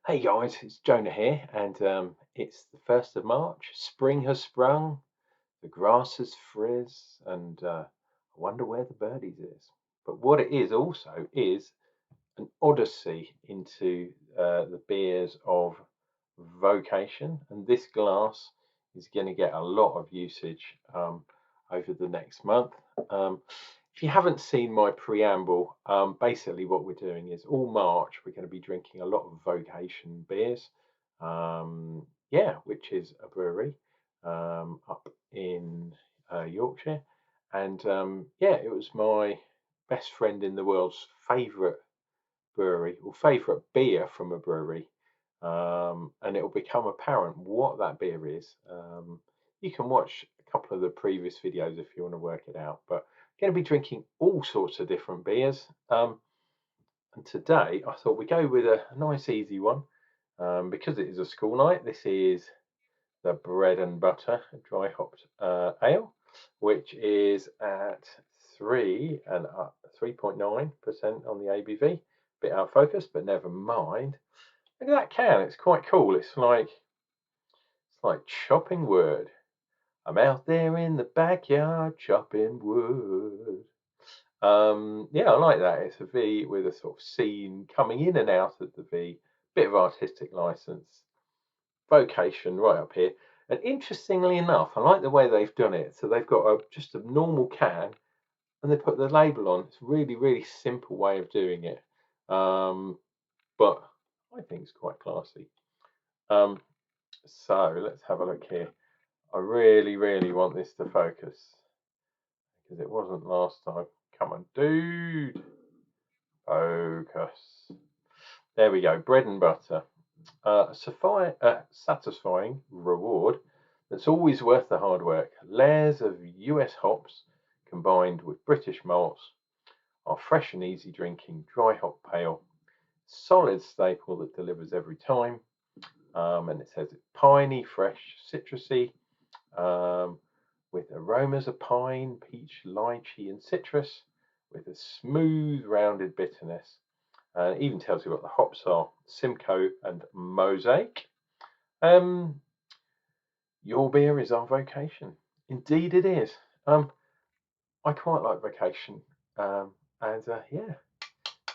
Hey guys, it's Jonah here, and it's the 1st of March. Spring has sprung, the grass has frizz, and I wonder where the birdies is. But what it is also is an odyssey into the beers of Vocation, and this glass is going to get a lot of usage over the next month. Um, if you haven't seen my preamble, basically what we're doing is all March we're going to be drinking a lot of Vocation beers, yeah, which is a brewery up in Yorkshire, and yeah, it was my best friend in the world's favourite brewery or favourite beer from a brewery, and it will become apparent what that beer is. You can watch a couple of the previous videos if you want to work it out, but I'm going to be drinking all sorts of different beers. And today I thought we go with a nice easy one because it is a school night. This is the Bread and Butter dry hopped ale, which is at 3.9% on the ABV. Bit out of focus, but never mind. Look at that can; it's quite cool. It's like chopping wood. I'm out there in the backyard chopping wood. Yeah, I like that. It's a V with a sort of scene coming in and out of the V. Bit of artistic license. Vocation right up here. And interestingly enough, I like the way they've done it. So they've got just a normal can and they put the label on. It's a really, really simple way of doing it. But I think it's quite classy. So let's have a look here. I really, really want this to focus because it wasn't last time. Come on, dude. Focus. There we go. Bread and butter. Satisfying reward that's always worth the hard work. Layers of US hops combined with British malts are fresh and easy drinking, dry hop pale, solid staple that delivers every time. And it says it's piney, fresh, citrusy, with aromas of pine, peach, lychee, and citrus, with a smooth, rounded bitterness. And it even tells you what the hops are: Simcoe and Mosaic. Um, your beer is our vocation. Indeed, it is. I quite like Vocation, and yeah,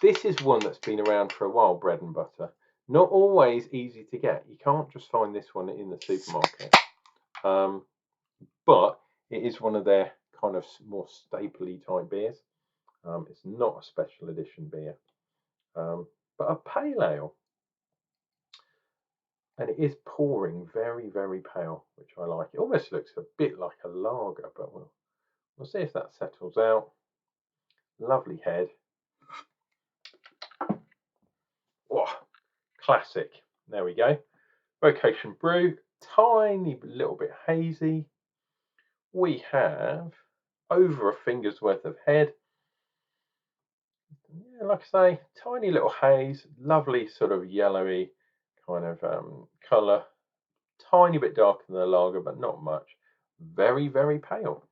this is one that's been around for a while. Bread and butter, not always easy to get. You can't just find this one in the supermarket, but it is one of their kind of more stapley type beers. It's not a special edition beer, but a pale ale. And it is pouring very, very pale, which I like. It almost looks a bit like a lager, but we'll see if that settles out. Lovely head. Oh, classic. There we go. Vocation brew. Tiny little bit hazy. We have over a finger's worth of head. Yeah, like I say, tiny little haze. Lovely sort of yellowy kind of colour. Tiny bit darker than the lager, but not much. Very, very pale.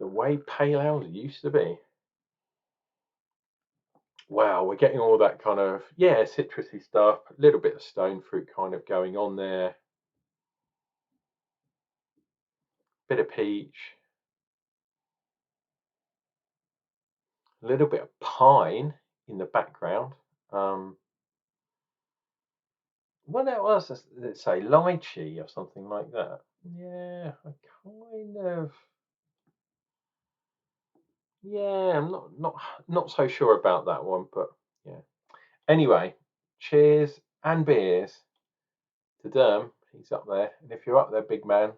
The way pale ales used to be. Wow, we're getting all that kind of, yeah, citrusy stuff, a little bit of stone fruit kind of going on there, bit of peach, a little bit of pine in the background. What else does it say? Lychee or something like that. Yeah, I kind of, yeah, I'm not so sure about that one, but yeah. Anyway, cheers and beers to Derm. He's up there, and if you're up there, big man,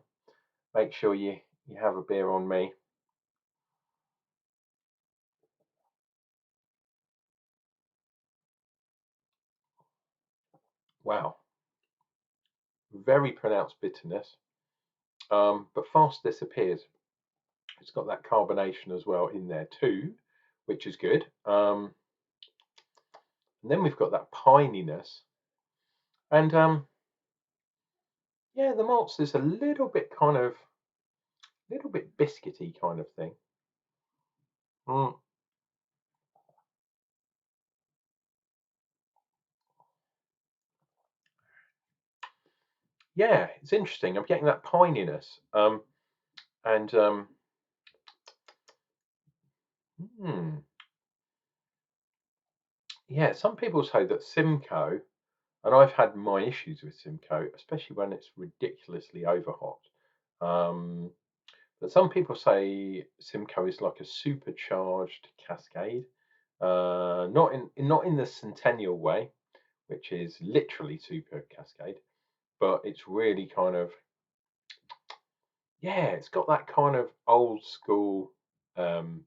make sure you have a beer on me. Wow, very pronounced bitterness, but fast disappears. It's got that carbonation as well in there too, which is good. And then we've got that pininess, and yeah, the malts is a little bit kind of, little bit biscuity kind of thing. Mm. yeah, it's interesting. I'm getting that pininess. And hmm, yeah, some people say that Simcoe, and I've had my issues with Simcoe, especially when it's ridiculously overhot. Um, but some people say Simcoe is like a supercharged Cascade, not in the Centennial way, which is literally super Cascade, but it's really kind of, yeah, it's got that kind of old school um,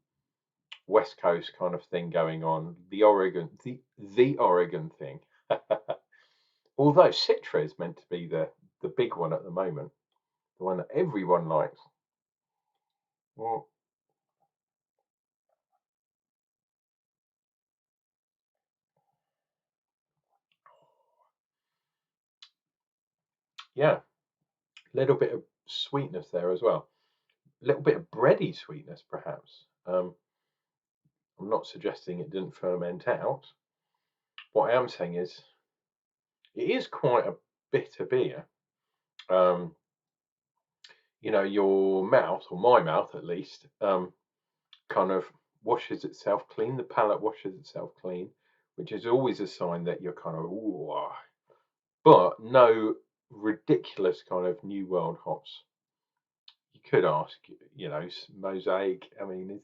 West Coast kind of thing going on. The Oregon thing. Although Citra is meant to be the big one at the moment, the one that everyone likes. Well, yeah, a little bit of sweetness there as well. A little bit of bready sweetness, perhaps. I'm not suggesting it didn't ferment out. What I am saying is it is quite a bitter beer. Um, your mouth, or my mouth at least, kind of washes itself clean. The palate washes itself clean, which is always a sign that you're kind of, ooh, but no ridiculous kind of New World hops. You could ask, Mosaic. I mean,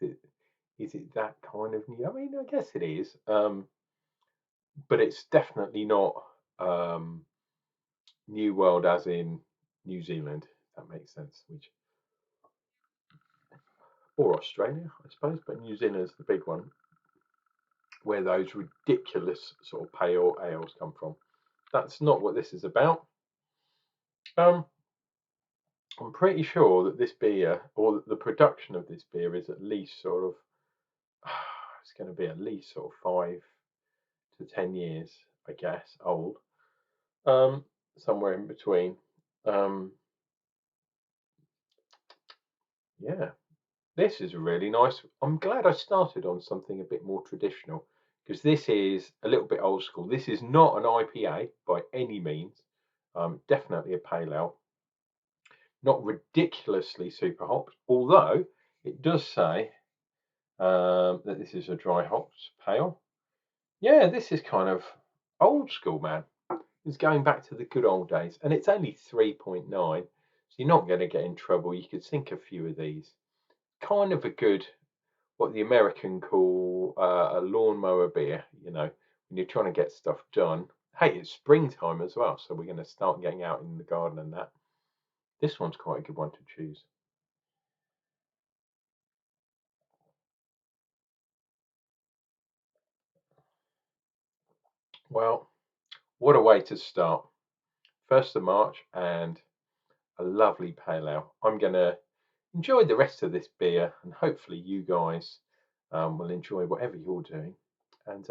is it that kind of new? I mean, I guess it is, but it's definitely not New World as in New Zealand. If that makes sense. Which or Australia, I suppose, but New Zealand's the big one where those ridiculous sort of pale ales come from. That's not what this is about. Um, I'm pretty sure that this beer, or the production of this beer, is at least sort of, it's going to be at least sort of 5 to 10 years, I guess, old. Somewhere in between. Um, yeah, this is really nice. I'm glad I started on something a bit more traditional because this is a little bit old school. This is not an IPA by any means. Definitely a pale ale. Not ridiculously super hopped, although it does say that this is a dry hopped pale. Yeah, this is kind of old school, man. It's going back to the good old days, and it's only 3.9, so you're not going to get in trouble. You could sink a few of these. Kind of a good, what the American call a lawnmower beer. When you're trying to get stuff done. Hey, it's springtime as well, so we're going to start getting out in the garden and that. This one's quite a good one to choose. Well, what a way to start. 1st of March and a lovely pale ale. I'm going to enjoy the rest of this beer, and hopefully you guys will enjoy whatever you're doing. And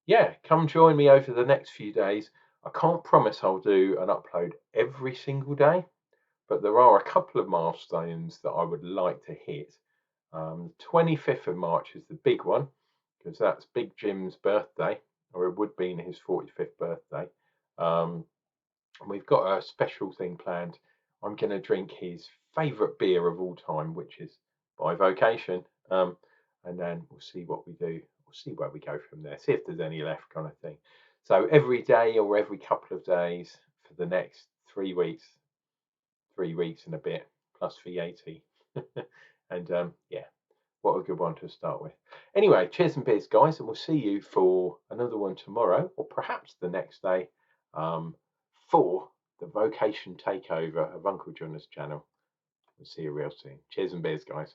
yeah, come join me over the next few days. I can't promise I'll do an upload every single day, but there are a couple of milestones that I would like to hit. 25th of March is the big one because that's Big Jim's birthday, or it would be his 45th birthday. Um, and we've got a special thing planned. I'm going to drink his favourite beer of all time, which is by Vocation, and then we'll see what we do. We'll see where we go from there. See if there's any left, kind of thing. So every day or every couple of days for the next 3 weeks, 3 weeks and a bit plus VAT, and yeah, what a good one to start with. Anyway, cheers and beers, guys, and we'll see you for another one tomorrow, or perhaps the next day, for the Vocation Takeover of Unclejona's channel. We'll see you real soon. Cheers and beers, guys.